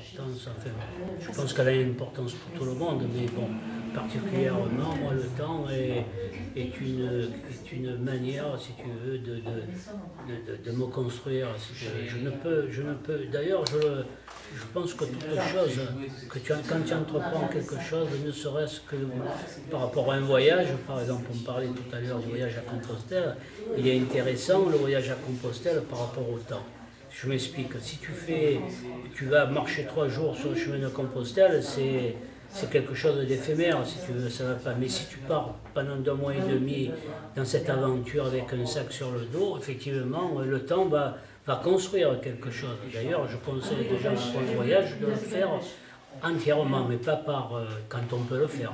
importance, enfin, je pense qu'elle a une importance pour tout le monde, mais bon, particulièrement, moi, le temps est une manière, si tu veux, de me construire. Si je ne peux, d'ailleurs, je pense que toute chose, quand tu entreprends quelque chose, ne serait-ce que par rapport à un voyage, par exemple, on parlait tout à l'heure du voyage à Compostelle, il est intéressant le voyage à Compostelle par rapport au temps. Je m'explique, si tu vas marcher 3 jours sur le chemin de Compostelle, c'est quelque chose d'éphémère, si tu veux, ça va pas. Mais si tu pars pendant 2 mois et demi dans cette aventure avec un sac sur le dos, effectivement, le temps va construire quelque chose. D'ailleurs, je conseille aux gens qui font le voyage de le faire entièrement, mais pas quand on peut le faire.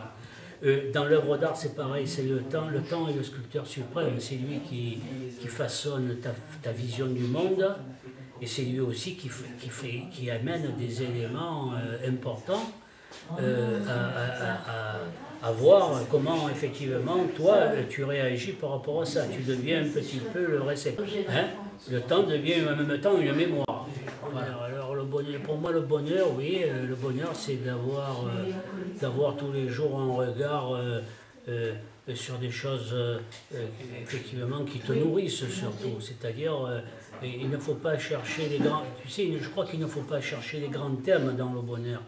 Dans l'œuvre d'art, c'est pareil, c'est le temps est le sculpteur suprême, c'est lui qui façonne ta vision du monde, et c'est lui aussi qui amène des éléments importants à voir comment effectivement toi tu réagis par rapport à ça. Tu deviens un petit peu le récepteur. Hein? Le temps devient en même temps une mémoire. Voilà. Alors le bonheur, pour moi le bonheur, oui, le bonheur c'est d'avoir tous les jours un regard sur des choses effectivement qui te nourrissent surtout. C'est-à-dire il ne faut pas chercher les grands. Tu sais, je crois qu'il ne faut pas chercher les grands thèmes dans le bonheur.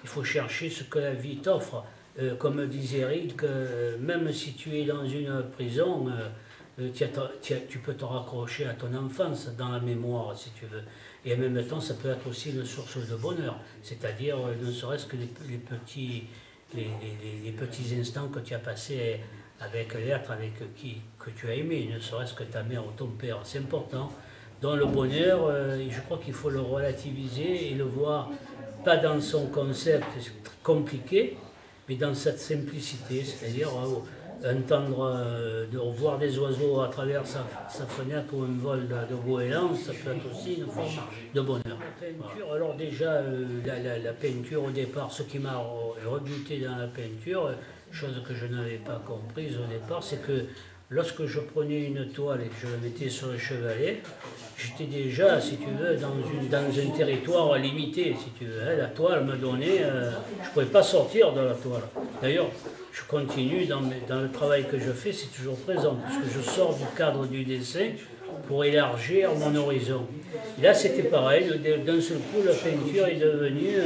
Il faut chercher ce que la vie t'offre. Comme disait Rilke, même si tu es dans une prison, tu peux te raccrocher à ton enfance dans la mémoire, si tu veux. Et en même temps, ça peut être aussi une source de bonheur. C'est-à-dire, ne serait-ce que les petits instants que tu as passés avec l'être que tu as aimé, ne serait-ce que ta mère ou ton père. C'est important. Dans le bonheur, je crois qu'il faut le relativiser et le voir pas dans son concept compliqué, mais dans cette simplicité, c'est-à-dire entendre, de voir des oiseaux à travers sa fenêtre ou un vol de goéland, ça peut être aussi une forme de bonheur. La peinture, alors déjà, la peinture au départ, ce qui m'a rebuté dans la peinture, chose que je n'avais pas comprise au départ, c'est que lorsque je prenais une toile et que je la mettais sur le chevalet, j'étais déjà, si tu veux, dans un territoire limité, si tu veux. La toile me donnait, je ne pouvais pas sortir de la toile. D'ailleurs, je continue dans le travail que je fais, c'est toujours présent, puisque je sors du cadre du dessin pour élargir mon horizon. Et là, c'était pareil, d'un seul coup, la peinture est devenue,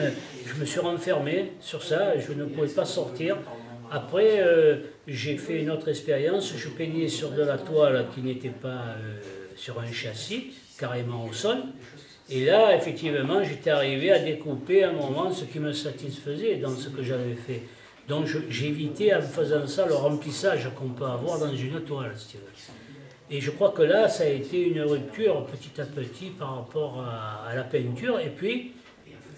je me suis renfermé sur ça, je ne pouvais pas sortir. Après, j'ai fait une autre expérience, je peignais sur de la toile qui n'était pas sur un châssis, carrément au sol. Et là, effectivement, j'étais arrivé à découper à un moment ce qui me satisfaisait dans ce que j'avais fait. Donc j'évitais en faisant ça le remplissage qu'on peut avoir dans une toile, si tu veux. Et je crois que là, ça a été une rupture petit à petit par rapport à la peinture. Et puis,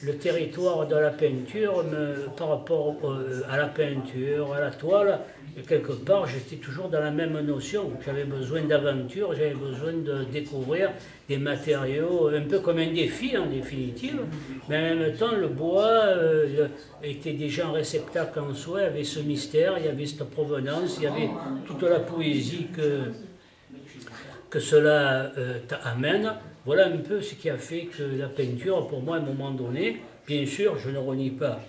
le territoire de la peinture, par rapport à la peinture, à la toile, et quelque part, j'étais toujours dans la même notion. J'avais besoin d'aventure, j'avais besoin de découvrir des matériaux, un peu comme un défi en définitive, mais en même temps, le bois était déjà un réceptacle en soi, il y avait ce mystère, il y avait cette provenance, il y avait toute la poésie que cela amène. Voilà un peu ce qui a fait que la peinture, pour moi, à un moment donné, bien sûr, je ne renie pas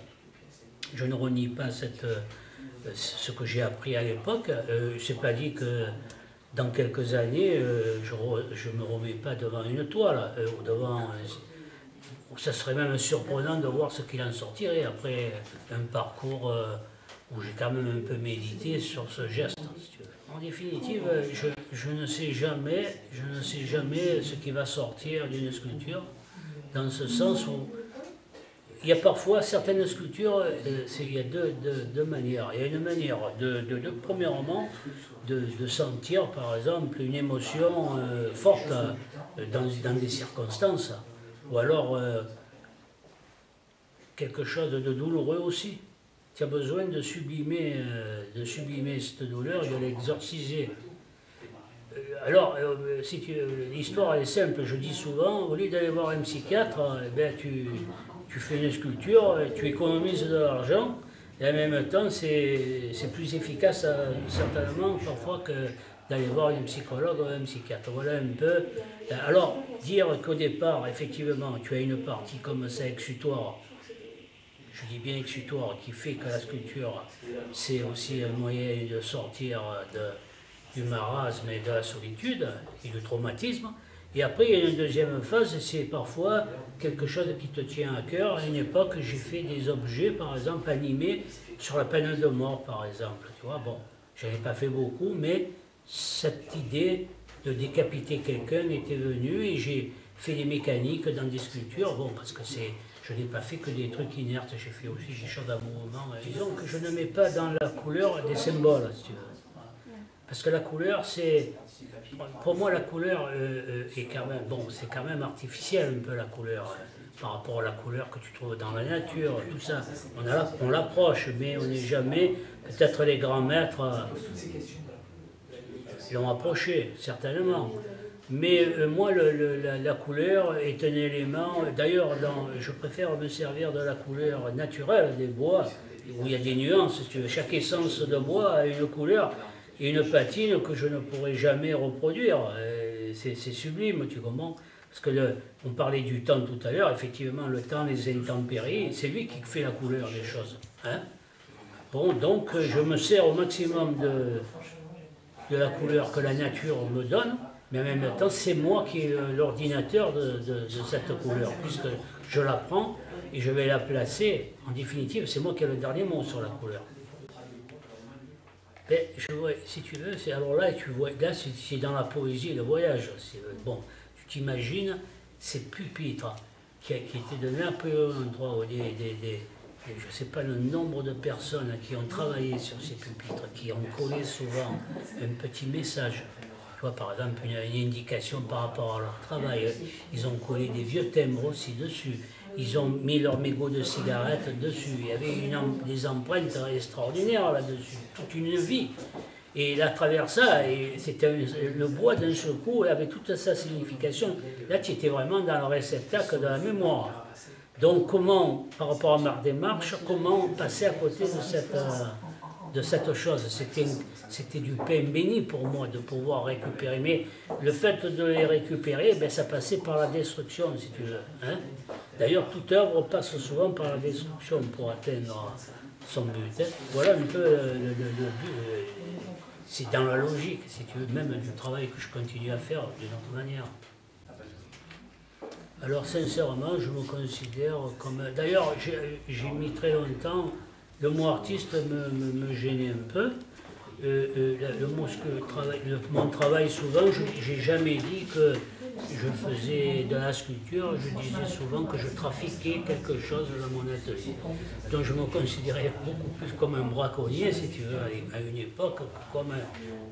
ce que j'ai appris à l'époque. Je n'ai pas dit que dans quelques années, je ne me remets pas devant une toile, ou devant... ça serait même surprenant de voir ce qu'il en sortirait après un parcours où j'ai quand même un peu médité sur ce geste, si tu veux. En définitive, je ne sais jamais ce qui va sortir d'une sculpture, dans ce sens où il y a parfois certaines sculptures, il y a deux manières. Il y a une manière premièrement, de sentir par exemple une émotion forte dans des circonstances, ou alors quelque chose de douloureux aussi. Tu as besoin de sublimer cette douleur et de l'exorciser. Alors, l'histoire est simple, je dis souvent, au lieu d'aller voir un psychiatre, tu fais une sculpture, tu économises de l'argent, et en même temps, c'est plus efficace, certainement, parfois, que d'aller voir un psychologue ou un psychiatre. Voilà un peu. Alors, dire qu'au départ, effectivement, tu as une partie comme ça exutoire, je dis bien exutoire, qui fait que la sculpture, c'est aussi un moyen de sortir du marasme et de la solitude et du traumatisme. Et après, il y a une deuxième phase, c'est parfois quelque chose qui te tient à cœur. À une époque, j'ai fait des objets, par exemple, animés sur la peine de mort, par exemple. Tu vois, bon, je n'en ai pas fait beaucoup, mais cette idée de décapiter quelqu'un était venue et j'ai fait des mécaniques dans des sculptures. Bon, parce que je n'ai pas fait que des trucs inertes, j'ai fait aussi des choses à mouvement. Disons que je ne mets pas dans la couleur des symboles, si tu veux. Parce que la couleur, c'est... Pour moi, la couleur est quand même... Bon, c'est quand même artificiel un peu la couleur, par rapport à la couleur que tu trouves dans la nature, tout ça. On l'approche, mais on n'est jamais... Peut-être les grands maîtres l'ont approché, certainement. Mais moi, la couleur est un élément... D'ailleurs, je préfère me servir de la couleur naturelle des bois, où il y a des nuances. Si tu veux. Chaque essence de bois a une couleur et une patine que je ne pourrai jamais reproduire. C'est sublime, tu comprends? Parce que on parlait du temps tout à l'heure, effectivement, le temps, les intempéries, c'est lui qui fait la couleur des choses. Hein? Bon, donc je me sers au maximum de la couleur que la nature me donne, mais en même temps, c'est moi qui ai l'ordinateur de cette couleur, puisque je la prends et je vais la placer. En définitive, c'est moi qui ai le dernier mot sur la couleur. Et je vois, si tu veux, alors là, tu vois, là c'est dans la poésie, le voyage. Bon, tu t'imagines ces pupitres qui étaient de Napoléon III, je ne sais pas le nombre de personnes qui ont travaillé sur ces pupitres, qui ont collé souvent un petit message. Tu vois, par exemple, une indication par rapport à leur travail. Ils ont collé des vieux timbres aussi dessus. Ils ont mis leur mégot de cigarette dessus. Il y avait des empreintes extraordinaires là-dessus. Toute une vie. Et à travers ça, c'était le bois d'un seul coup avait toute sa signification. Là, tu étais vraiment dans le réceptacle de la mémoire. Donc, comment, par rapport à ma démarche, comment passer à côté de cette chose? C'était du pain béni pour moi de pouvoir récupérer. Mais le fait de les récupérer, ben, ça passait par la destruction, si tu veux. Hein? D'ailleurs, toute œuvre passe souvent par la destruction pour atteindre son but. Hein? Voilà un peu le but. C'est dans la logique, si tu veux, même du travail que je continue à faire d'une autre manière. Alors, sincèrement, je me considère comme... D'ailleurs, j'ai mis très longtemps... Le mot artiste me gênait un peu. Mon travail, souvent, je n'ai jamais dit que je faisais de la sculpture, je disais souvent que je trafiquais quelque chose dans mon atelier. Donc je me considérais beaucoup plus comme un braconnier, si tu veux, à une époque, comme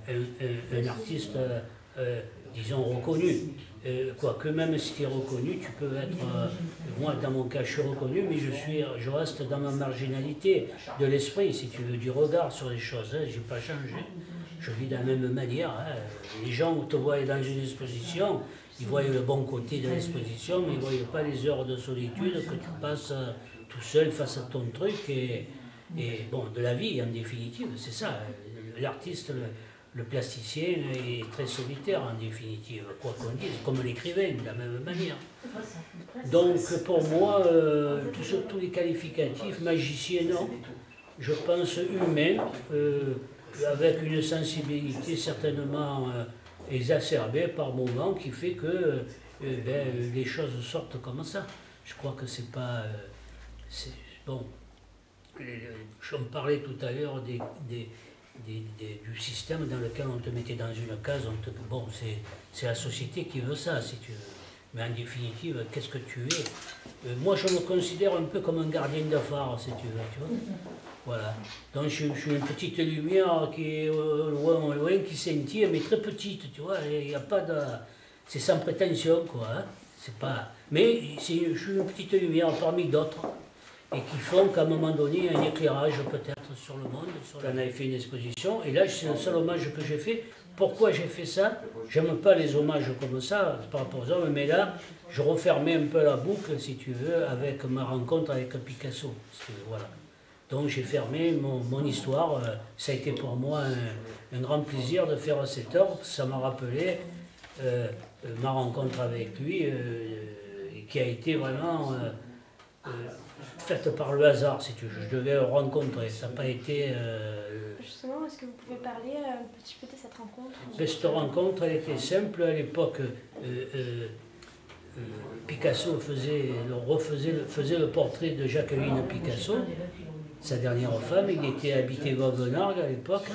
un artiste, disons, reconnu. Quoique même si tu es reconnu, tu peux être... moi, dans mon cas, je suis reconnu, mais je reste dans ma marginalité de l'esprit, si tu veux, du regard sur les choses. Hein, je n'ai pas changé. Je vis de la même manière. Hein. Les gens te voient dans une exposition, ils voient le bon côté de l'exposition, mais ils ne voient pas les heures de solitude que tu passes tout seul face à ton truc et bon, de la vie, en définitive. C'est ça. L'artiste... Le plasticien est très solitaire en définitive, quoi qu'on dise, comme l'écrivain, de la même manière. Donc pour moi, tous les qualificatifs, magicien non, je pense humain, avec une sensibilité certainement exacerbée par moments qui fait que les choses sortent comme ça. Je crois que c'est pas... bon, je me parlais tout à l'heure du système dans lequel on te mettait dans une case, bon, c'est la société qui veut ça, si tu veux. Mais en définitive, qu'est-ce que tu es? Moi, je me considère un peu comme un gardien de phare, si tu veux, tu vois. Voilà. Donc, je suis une petite lumière qui est au loin, qui scintille, mais très petite, tu vois. Il n'y a pas de... C'est sans prétention, quoi. Hein. C'est pas... Mais je suis une petite lumière parmi d'autres. Et qui font qu'à un moment donné, un éclairage peut-être sur le monde. On avait fait une exposition, et là, c'est le seul hommage que j'ai fait. Pourquoi j'ai fait ça? J'aime pas les hommages comme ça, par rapport aux hommes, mais là, je refermais un peu la boucle, si tu veux, avec ma rencontre avec Picasso. Voilà. Donc j'ai fermé mon histoire. Ça a été pour moi un grand plaisir de faire cette œuvre. Ça m'a rappelé ma rencontre avec lui, qui a été vraiment... faite par le hasard, si tu veux. Je devais le rencontrer. Ça n'a pas été... Justement, est-ce que vous pouvez parler un petit peu de cette rencontre? Cette rencontre, elle était simple. À l'époque, Picasso faisait le portrait de Jacqueline Picasso, sa dernière femme. Il était habité Vauvenargues à l'époque.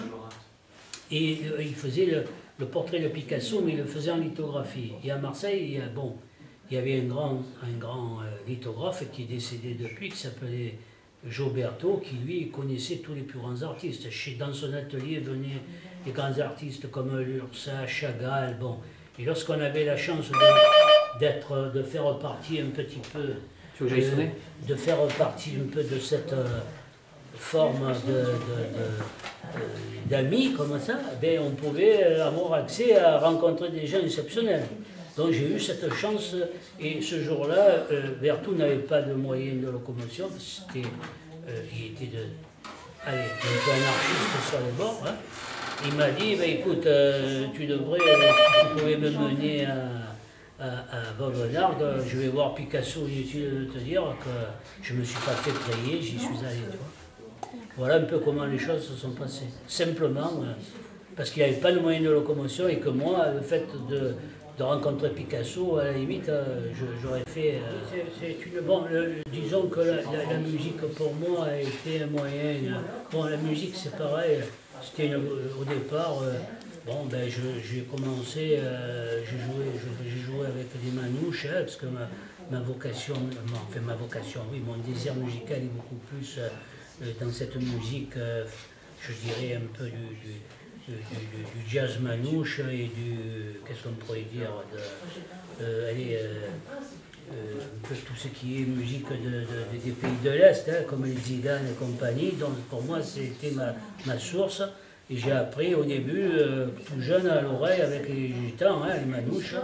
Et il faisait le portrait de Picasso, mais il le faisait en lithographie. Et à Marseille, il y avait un grand lithographe qui est décédé depuis, qui s'appelait Gioberto, qui lui connaissait tous les plus grands artistes. Dans son atelier venaient des grands artistes comme Lursa, Chagall. Bon. Et lorsqu'on avait la chance de faire partie un petit peu, de faire partie un peu de cette forme d'amis comme ça, ben on pouvait avoir accès à rencontrer des gens exceptionnels. Donc j'ai eu cette chance, et ce jour-là, Berthoud n'avait pas de moyens de locomotion, il était un peu anarchiste sur les bords. Hein. Il m'a dit, bah, écoute, tu pouvais me mener à Vauvenargues, je vais voir Picasso, inutile de te dire que je ne me suis pas fait prier, j'y suis allé. Tu vois. Voilà un peu comment les choses se sont passées. Simplement, parce qu'il n'y avait pas de moyens de locomotion et que moi, le fait de rencontrer Picasso, à la limite, j'aurais fait... disons que la musique, pour moi, a été un moyen... Bon, la musique, c'est pareil. C'était au départ... j'ai commencé... j'ai joué avec des manouches, hein, parce que ma vocation... oui, mon désir musical est beaucoup plus dans cette musique, je dirais, un peu du jazz manouche et qu'est-ce qu'on pourrait dire, un peu tout ce qui est musique des pays de l'Est, hein, comme les Zidane et compagnie. Donc pour moi, c'était ma source. Et j'ai appris au début, tout jeune, à l'oreille, avec les gitans, hein, les manouches.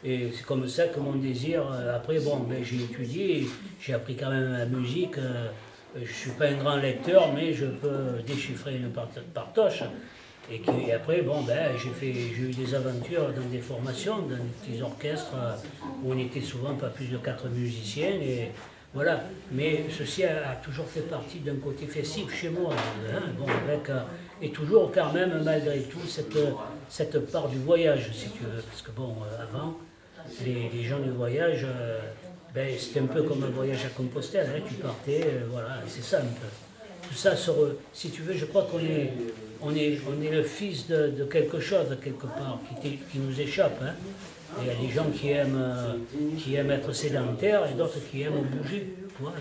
Et c'est comme ça que mon désir, après, j'ai étudié, j'ai appris quand même la musique. Je ne suis pas un grand lecteur, mais je peux déchiffrer une partoche. Et après, j'ai eu des aventures dans des formations, dans des petits orchestres où on était souvent pas plus de 4 musiciens. Et voilà. Mais ceci a toujours fait partie d'un côté festif chez moi. Hein, et toujours quand même, malgré tout, cette part du voyage, si tu veux. Parce que avant, les gens du voyage, c'était un peu comme un voyage à Compostelle. Hein, tu partais, voilà, c'est ça un peu. Tout ça, si tu veux, je crois qu'on est le fils de quelque chose, quelque part, qui nous échappe. Hein. Il y a des gens qui aiment être sédentaires et d'autres qui aiment bouger. Ouais,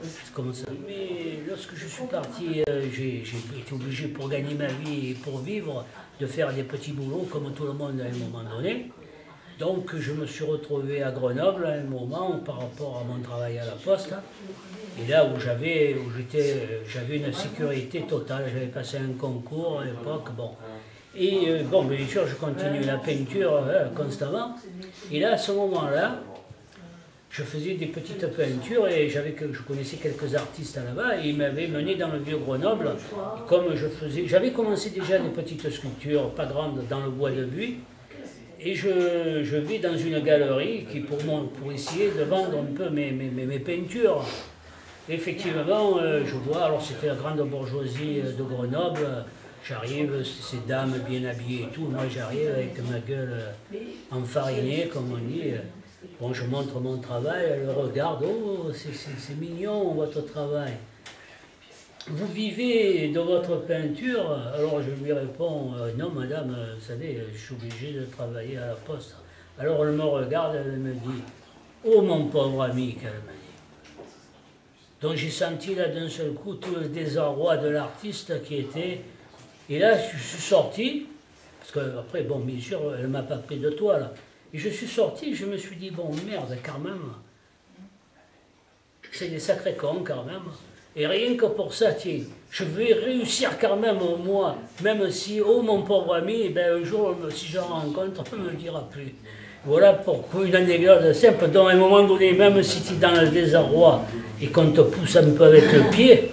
c'est comme ça. Mais lorsque je suis parti, j'ai été obligé, pour gagner ma vie et pour vivre, de faire des petits boulots comme tout le monde à un moment donné. Donc je me suis retrouvé à Grenoble à un moment par rapport à mon travail à la Poste. Et là où j'avais une sécurité totale, j'avais passé un concours à l'époque. Et bien sûr, je continue la peinture constamment. Et là, à ce moment-là, je faisais des petites peintures et je connaissais quelques artistes là-bas et ils m'avaient mené dans le vieux Grenoble. Et comme j'avais commencé déjà des petites sculptures, pas grandes, dans le bois de buis. Et je vis dans une galerie pour essayer de vendre un peu mes peintures. Et effectivement, je vois, alors c'était la grande bourgeoisie de Grenoble, j'arrive, ces dames bien habillées et tout, moi j'arrive avec ma gueule enfarinée, comme on dit. Je montre mon travail, elle regarde, oh, c'est mignon votre travail. Vous vivez de votre peinture? Alors je lui réponds, non madame, vous savez, je suis obligé de travailler à la Poste. Alors elle me regarde, elle me dit, oh mon pauvre ami, qu'elle m'a dit. Donc j'ai senti là d'un seul coup tout le désarroi de l'artiste qui était. Et là je suis sorti, parce que après, bien sûr, elle ne m'a pas pris de toile. Et je suis sorti, je me suis dit, bon merde, quand même, c'est des sacrés cons quand même. Et rien que pour ça, tiens, je vais réussir quand même, moi, même si, oh mon pauvre ami, un jour, si je rencontre, on ne me dira plus. Voilà pourquoi une anecdote simple, dont à un moment donné, même si tu es dans le désarroi et qu'on te pousse un peu avec le pied,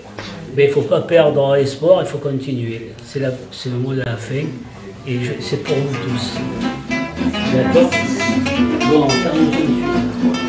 il ne faut pas perdre espoir, il faut continuer. C'est le mot de la fin, et c'est pour vous tous. D'accord? Bon, on